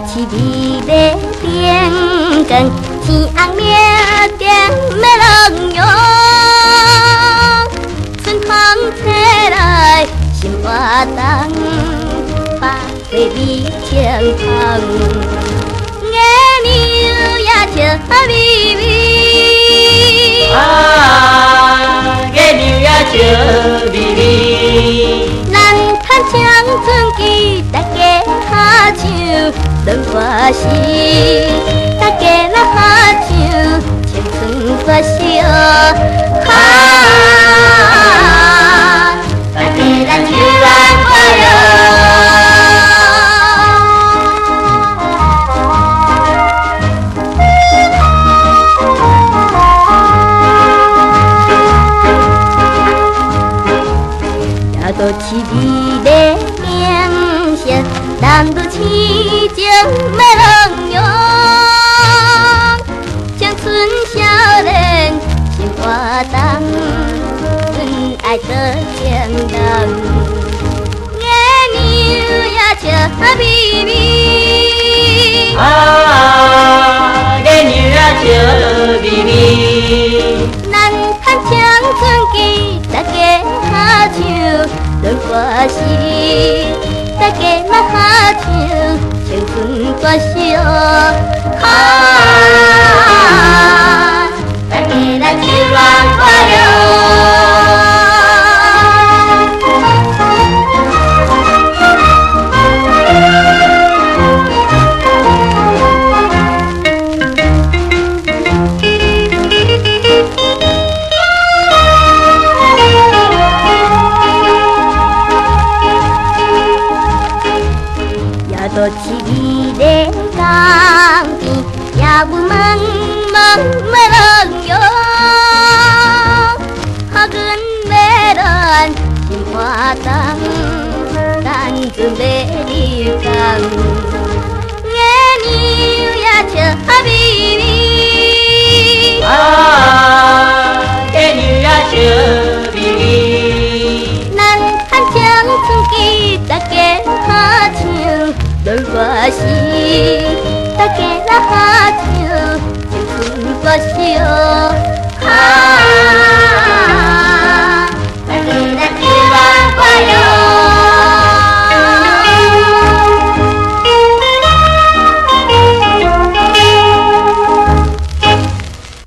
起你的边根，天红灭点没人用，春风吹来心活动，百花味清香，月娘也笑微微，月娘也笑微微，咱趁青春期，大家合唱恋歌诗，大家来合唱青春歌诗唷，大家来唱恋歌唷。夜都市美丽景色，男女痴情迷人唷，青春少年心活动，阮爱多情人，月娘也笑微微，月娘也笑微微，咱趁青春期，大家合唱恋歌诗，大家来合唱青春歌诗唷，大家来唱恋歌唷。夜都市美丽港边，夜雾毛毛迷人唷，乎阮迷恋心活动，咱趁要入港，月娘也笑微微。